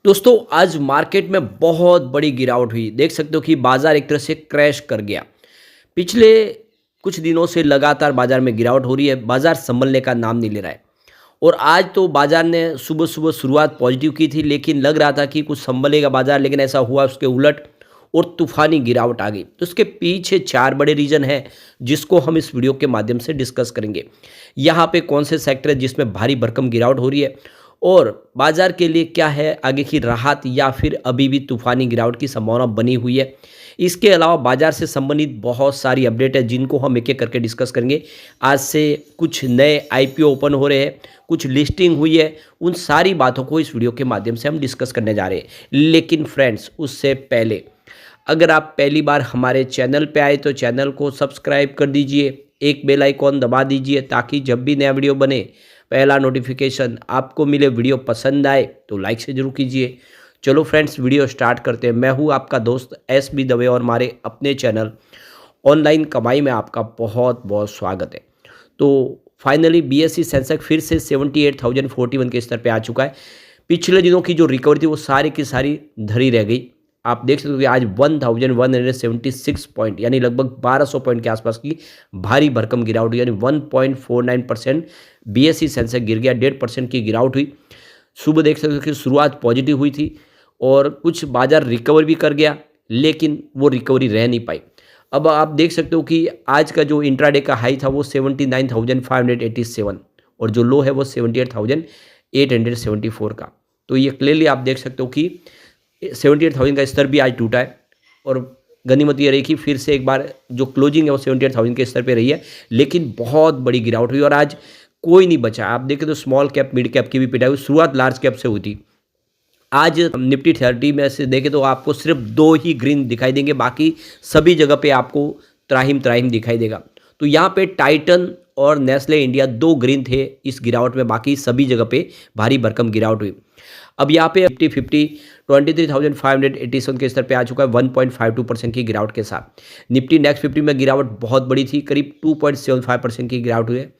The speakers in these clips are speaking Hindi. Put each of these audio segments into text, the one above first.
दोस्तों आज मार्केट में बहुत बड़ी गिरावट हुई। देख सकते हो कि बाजार एक तरह से क्रैश कर गया। पिछले कुछ दिनों से लगातार बाजार में गिरावट हो रही है। बाजार संभलने का नाम नहीं ले रहा है। और आज तो बाजार ने सुबह सुबह शुरुआत पॉजिटिव की थी, लेकिन लग रहा था कि कुछ संभलेगा बाजार, लेकिन ऐसा हुआ उसके उलट और तूफानी गिरावट आ गई। तो उसके पीछे चार बड़े रीजन हैं जिसको हम इस वीडियो के माध्यम से डिस्कस करेंगे। यहाँ पे कौन से सेक्टर है जिसमें भारी भरकम गिरावट हो रही है, और बाजार के लिए क्या है आगे की राहत, या फिर अभी भी तूफानी गिरावट की संभावना बनी हुई है। इसके अलावा बाजार से संबंधित बहुत सारी अपडेट है जिनको हम एक एक करके डिस्कस करेंगे। आज से कुछ नए आईपीओ ओपन हो रहे हैं, कुछ लिस्टिंग हुई है, उन सारी बातों को इस वीडियो के माध्यम से हम डिस्कस करने जा रहे हैं। लेकिन फ्रेंड्स, उससे पहले अगर आप पहली बार हमारे चैनल पे आए तो चैनल को सब्सक्राइब कर दीजिए, एक बेल आइकॉन दबा दीजिए ताकि जब भी नया वीडियो बने पहला नोटिफिकेशन आपको मिले। वीडियो पसंद आए तो लाइक से जरूर कीजिए। चलो फ्रेंड्स, वीडियो स्टार्ट करते हैं। मैं हूं आपका दोस्त एस बी दवे और हमारे अपने चैनल ऑनलाइन कमाई में आपका बहुत बहुत स्वागत है। तो फाइनली बीएसई सेंसेक्स फिर से 78,041 के स्तर पे आ चुका है। पिछले दिनों की जो रिकवरी थी वो सारी की सारी धरी रह गई। आप देख सकते हो कि आज 1176 पॉइंट यानी लगभग 1200 पॉइंट के आसपास की भारी भरकम गिरावट हुई, यानी 1.49% बीएसई सेंसेक्स गिर गया। 1.5% की गिरावट हुई। सुबह देख सकते हो कि शुरुआत पॉजिटिव हुई थी और कुछ बाजार रिकवर भी कर गया, लेकिन वो रिकवरी रह नहीं पाई। अब आप देख सकते हो कि आज का जो इंट्राडे का हाई था वो 79,587 और जो लो है वो 78,874 का। तो ये क्लियरली आप देख सकते हो कि 78,000 का स्तर भी आज टूटा है। और गनीमत ये रही कि फिर से एक बार जो क्लोजिंग है वो 78,000 के स्तर पे रही है, लेकिन बहुत बड़ी गिरावट हुई और आज कोई नहीं बचा। आप देखें तो स्मॉल कैप मिड कैप की भी पिटाई हुई। शुरुआत लार्ज कैप से हुई थी। आज निफ्टी 30 में से देखें तो आपको सिर्फ दो ही ग्रीन दिखाई देंगे, बाकी सभी जगह पे आपको त्राहिम त्राहिम दिखाई देगा। तो यहाँ पे टाइटन और नेस्ले इंडिया दो ग्रीन थे इस गिरावट में, बाकी सभी जगह पे भारी भरकम गिरावट हुई। अब यहाँ पे निफ्टी 50 23,587 के स्तर पे आ चुका है 1.52% की गिरावट के साथ। निफ्टी नेक्स्ट 50 में गिरावट बहुत बड़ी थी, करीब 2.75% की गिरावट हुई है।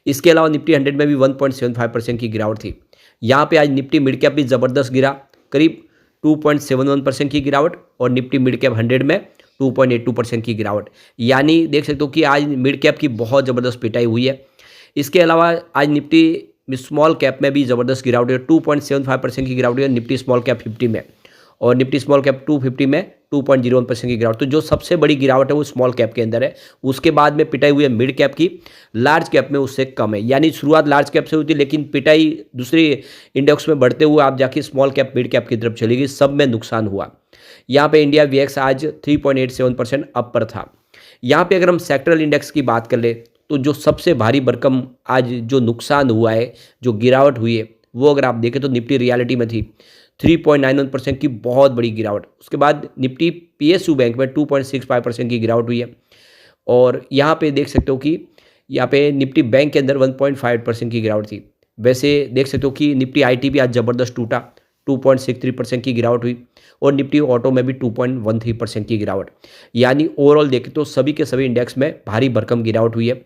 इसके अलावा निफ्टी 100 में भी 1.75% की गिरावट थी। यहाँ पे आज निफ्टी मिड कैप भी ज़बरदस्त गिरा, करीब 2.71% की गिरावट, और निफ्टी मिड कैप 100 में 2.82% की गिरावट। यानी देख सकते हो कि आज मिड कैप की बहुत ज़बरदस्त पिटाई हुई है। इसके अलावा आज निफ्टी स्मॉल कैप में भी ज़बरदस्त गिरावट है। 2.75% की गिरावट है निफ्टी स्मॉल कैप 50 में, और निफ्टी स्मॉल कैप 250 में 2.01% की गिरावट। तो जो सबसे बड़ी गिरावट है वो स्मॉल कैप के अंदर है। उसके बाद में पिटाई हुई है मिड कैप की, लार्ज कैप में उससे कम है। यानी शुरुआत लार्ज कैप से हुई थी, लेकिन पिटाई दूसरी इंडेक्स में बढ़ते हुए आप जाके स्मॉल कैप मिड कैप की तरफ चली गई, सब में नुकसान हुआ। यहाँ पे इंडिया वीएक्स आज 3.87% अप पर था। यहाँ पे अगर हम सेक्टरल इंडेक्स की बात कर ले तो जो सबसे भारी भरकम आज जो नुकसान हुआ है, जो गिरावट हुई है, वो अगर आप देखें तो निफ्टी रियलिटी में थी 3.91% की बहुत बड़ी गिरावट। उसके बाद निफ्टी पीएसयू बैंक में 2.65% की गिरावट हुई है। और यहाँ पे देख सकते हो कि यहाँ पे निफ्टी बैंक के अंदर 1.5% की गिरावट थी। वैसे देख सकते हो कि निफ्टी आईटी भी आज ज़बरदस्त टूटा, 2.63% की गिरावट हुई, और निफ्टी ऑटो में भी 2.13% की गिरावट। यानी ओवरऑल देखें तो सभी के सभी इंडेक्स में भारी भरकम गिरावट हुई है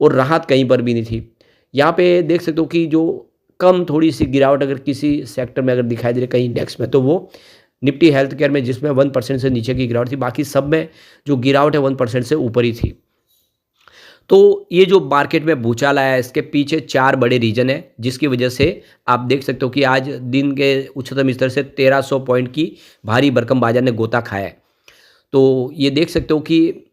और राहत कहीं पर भी नहीं थी। यहाँ पे देख सकते हो कि जो कम थोड़ी सी गिरावट अगर किसी सेक्टर में अगर दिखाई दे रही कहीं इंडेक्स में, तो वो निफ्टी हेल्थ केयर में, जिसमें 1% से नीचे की गिरावट थी। बाकी सब में जो गिरावट है 1% से ऊपर ही थी। तो ये जो मार्केट में भूचाल आया है, इसके पीछे चार बड़े रीजन है, जिसकी वजह से आप देख सकते हो कि आज दिन के उच्चतम स्तर से 1300 पॉइंट की भारी भरकम बाजार ने गोता खाया है। तो ये देख सकते हो कि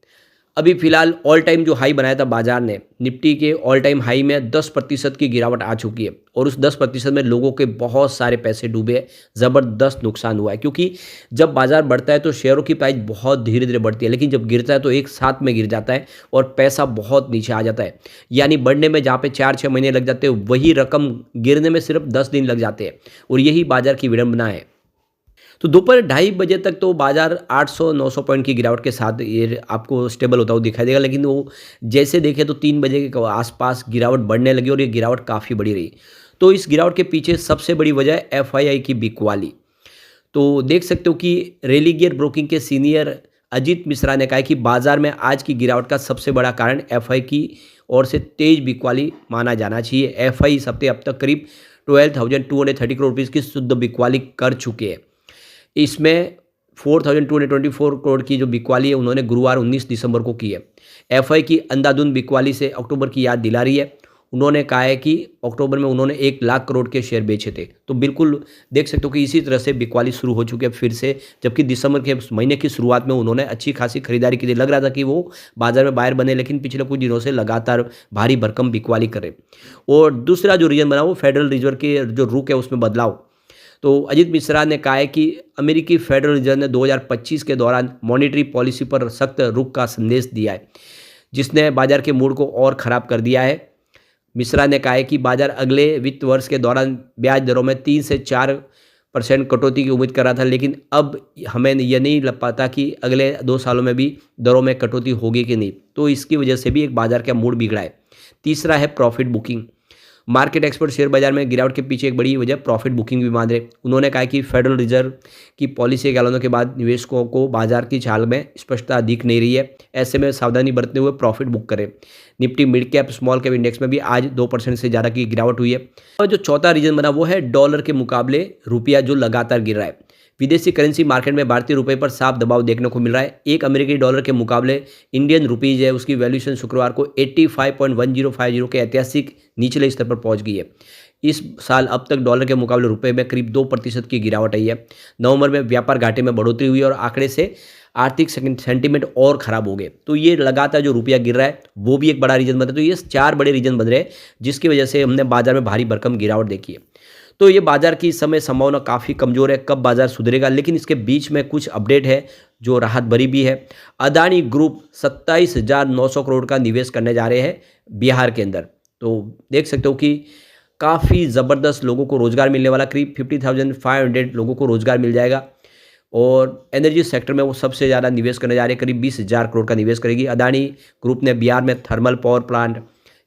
अभी फिलहाल ऑल टाइम जो हाई बनाया था बाजार ने, निफ्टी के ऑल टाइम हाई में 10% की गिरावट आ चुकी है, और उस 10% में लोगों के बहुत सारे पैसे डूबे हैं। ज़बरदस्त नुकसान हुआ है, क्योंकि जब बाजार बढ़ता है तो शेयरों की प्राइस बहुत धीरे धीरे बढ़ती है, लेकिन जब गिरता है तो एक साथ में गिर जाता है और पैसा बहुत नीचे आ जाता है। यानी बढ़ने में जहाँ पे 4-6 महीने लग जाते हैं, वही रकम गिरने में सिर्फ 10 दिन लग जाते हैं, और यही बाजार की विडंबना है। तो दोपहर 2:30 बजे तक तो बाजार 800-900 पॉइंट की गिरावट के साथ ये आपको स्टेबल होता हुआ दिखाई देगा, लेकिन वो जैसे देखें तो 3 बजे के आसपास गिरावट बढ़ने लगी और ये गिरावट काफ़ी बड़ी रही। तो इस गिरावट के पीछे सबसे बड़ी वजह है एफआईआई की बिकवाली। तो देख सकते हो कि रेलिगियर ब्रोकिंग के सीनियर अजीत मिश्रा ने कहा है कि बाजार में आज की गिरावट का सबसे बड़ा कारण एफआई की ओर से तेज बिकवाली माना जाना चाहिए। एफआई इस हफ्ते अब तक करीब 12,230 करोड़ रुपीज़ की शुद्ध बिकवाली कर चुके हैं। इसमें 4,224 करोड़ की जो बिकवाली है उन्होंने गुरुवार 19 दिसंबर को की है। एफआई की अंधाधुंध बिकवाली से अक्टूबर की याद दिला रही है। उन्होंने कहा है कि अक्टूबर में उन्होंने 1 लाख करोड़ के शेयर बेचे थे। तो बिल्कुल देख सकते हो कि इसी तरह से बिकवाली शुरू हो चुकी है फिर से, जबकि दिसंबर के महीने की शुरुआत में उन्होंने अच्छी खासी खरीदारी की थी। लग रहा था कि वो बाजार में बायर बने, लेकिन पिछले कुछ दिनों से लगातार भारी भरकम बिकवाली करें। और दूसरा जो रीजन बना वो फेडरल रिजर्व के जो रुख है उसमें बदलाव। तो अजीत मिश्रा ने कहा है कि अमेरिकी फेडरल रिजर्व ने 2025 के दौरान मॉनेटरी पॉलिसी पर सख्त रुख का संदेश दिया है, जिसने बाजार के मूड को और ख़राब कर दिया है। मिश्रा ने कहा है कि बाजार अगले वित्त वर्ष के दौरान ब्याज दरों में 3 से 4% कटौती की उम्मीद कर रहा था, लेकिन अब हमें यह नहीं लग पाता कि अगले 2 सालों में भी दरों में कटौती होगी कि नहीं। तो इसकी वजह से भी एक बाजार का मूड बिगड़ा है। तीसरा है profit booking. Market expert share बाजार में गिरावट के पीछे एक बड़ी वजह प्रॉफिट बुकिंग भी मान रहे। उन्होंने कहा कि फेडरल रिजर्व की पॉलिसी के ऐलानों के बाद निवेशकों को बाजार की चाल में स्पष्टता दिख नहीं रही है। ऐसे में सावधानी बरतते हुए प्रॉफिट बुक करें। Nifty mid cap small cap index में भी आज 2% से ज़्यादा की गिरावट हुई है। और जो चौथा रीजन बना वो है डॉलर के मुकाबले रुपया जो लगातार गिर रहा है। विदेशी करेंसी मार्केट में भारतीय रुपये पर साफ दबाव देखने को मिल रहा है। एक अमेरिकी डॉलर के मुकाबले इंडियन रुपीज़ है उसकी वैल्यूएशन शुक्रवार को 85.1050 के ऐतिहासिक निचले स्तर पर पहुंच गई है। इस साल अब तक डॉलर के मुकाबले रुपये में करीब 2% की गिरावट आई है। नवंबर में व्यापार घाटे में बढ़ोतरी हुई और आंकड़े से आर्थिक सेंटीमेंट और ख़राब हो गए। तो ये लगातार जो रुपया गिर रहा है वो भी एक बड़ा रीजन बन रहा है। तो ये 4 बड़े रीजन बन रहे हैं जिसकी वजह से हमने बाजार में भारी भरकम गिरावट देखी है। तो ये बाजार की इस समय संभावना काफ़ी कमज़ोर है, कब बाजार सुधरेगा, लेकिन इसके बीच में कुछ अपडेट है जो राहत भरी भी है। अदानी ग्रुप 27,900 करोड़ का निवेश करने जा रहे हैं बिहार के अंदर। तो देख सकते हो कि काफ़ी ज़बरदस्त लोगों को रोज़गार मिलने वाला, करीब 50,500 लोगों को रोज़गार मिल जाएगा। और एनर्जी सेक्टर में वो सबसे ज़्यादा निवेश करने जा रहे हैं, करीब 20,000 करोड़ का निवेश करेगी। अदानी ग्रुप ने बिहार में thermal power plant,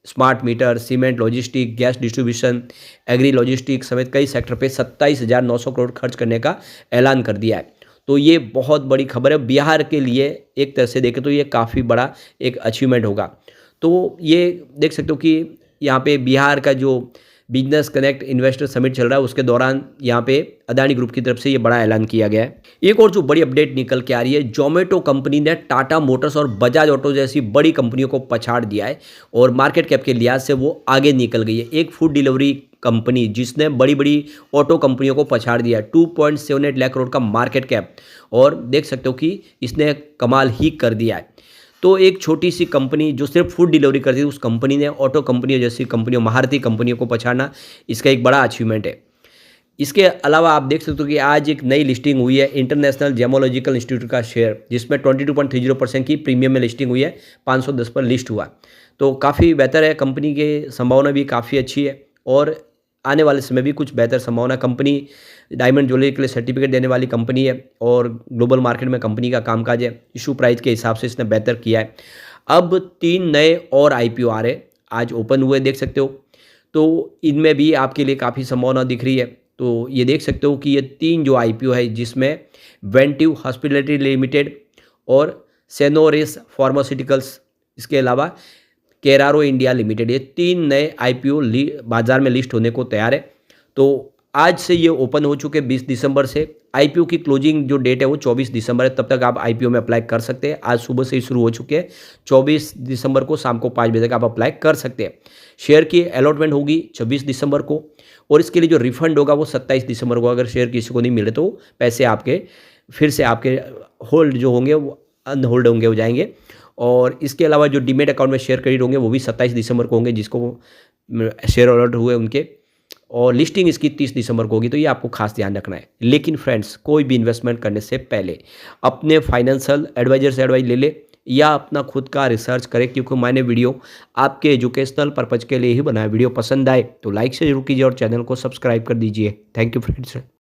smart meter, cement, logistic, gas distribution, agri logistic समेत कई सेक्टर पे 27,900 करोड़ खर्च करने का ऐलान कर दिया है। तो ये बहुत बड़ी खबर है बिहार के लिए। एक तरह से देखें तो ये काफ़ी बड़ा एक अचीवमेंट होगा। तो ये देख सकते हो कि यहाँ पे बिहार का जो बिजनेस कनेक्ट इन्वेस्टर समिट चल रहा है उसके दौरान यहाँ पे अदानी ग्रुप की तरफ से ये बड़ा ऐलान किया गया है। एक और जो बड़ी अपडेट निकल के आ रही है, जोमेटो कंपनी ने टाटा मोटर्स और बजाज ऑटो जैसी बड़ी कंपनियों को पछाड़ दिया है और मार्केट कैप के लिहाज से वो आगे निकल गई है। एक फूड डिलीवरी कंपनी जिसने बड़ी बड़ी ऑटो कंपनियों को पछाड़ दिया है, 2.78 लाख करोड़ का मार्केट कैप, और देख सकते हो कि इसने कमाल ही कर दिया है। तो एक छोटी सी कंपनी जो सिर्फ फूड डिलीवरी करती थी उस कंपनी ने ऑटो कंपनियों जैसी कंपनियों, महारथी कंपनियों को पछाड़ना इसका एक बड़ा अचीवमेंट है। इसके अलावा आप देख सकते हो कि आज एक नई लिस्टिंग हुई है इंटरनेशनल जेमोलॉजिकल इंस्टीट्यूट का शेयर, जिसमें 22.30% की प्रीमियम में लिस्टिंग हुई है, 510 पर लिस्ट हुआ। तो काफ़ी बेहतर है, कंपनी की संभावना भी काफ़ी अच्छी है और आने वाले समय भी कुछ बेहतर संभावना। कंपनी डायमंड ज्वेलरी के लिए सर्टिफिकेट देने वाली कंपनी है और ग्लोबल मार्केट में कंपनी का कामकाज है। इशू प्राइस के हिसाब से इसने बेहतर किया है। अब 3 नए और IPO आ रहे, आज ओपन हुए देख सकते हो। तो इनमें भी आपके लिए काफ़ी संभावना दिख रही है। तो ये देख सकते हो कि ये 3 जो IPO है जिसमें वेंटिव हॉस्पिटैलिटी लिमिटेड और सेनोरिस फार्मास्यूटिकल्स, इसके अलावा केरारो इंडिया लिमिटेड, ये 3 नए IPO बाजार में लिस्ट होने को तैयार है। तो आज से ये ओपन हो चुके 20 दिसंबर से। IPO की क्लोजिंग जो डेट है वो 24 दिसंबर है, तब तक आप IPO में अप्लाई कर सकते हैं। आज सुबह से ही शुरू हो चुके हैं, 24 दिसंबर को शाम को 5 बजे तक आप अप्लाई कर सकते हैं। शेयर की अलॉटमेंट होगी 26 दिसंबर को और इसके लिए जो रिफंड होगा वो 27 दिसंबर को। अगर शेयर किसी को नहीं मिले तो पैसे आपके फिर से आपके होल्ड जो होंगे वो अनहोल्ड होंगे, हो जाएंगे। और इसके अलावा जो डीमेट अकाउंट में शेयर क्रेडिट होंगे वो भी 27 दिसंबर को होंगे जिसको शेयर अलॉट हुए उनके, और लिस्टिंग इसकी 30 दिसंबर को होगी। तो ये आपको खास ध्यान रखना है। लेकिन फ्रेंड्स, कोई भी इन्वेस्टमेंट करने से पहले अपने फाइनेंशियल एडवाइजर से एडवाइस ले ले या अपना खुद का रिसर्च करें, क्योंकि मैंने वीडियो आपके एजुकेशनल पर्पज़ के लिए ही बनाया। वीडियो पसंद आए तो लाइक से जरूर कीजिए और चैनल को सब्सक्राइब कर दीजिए। Thank you friends.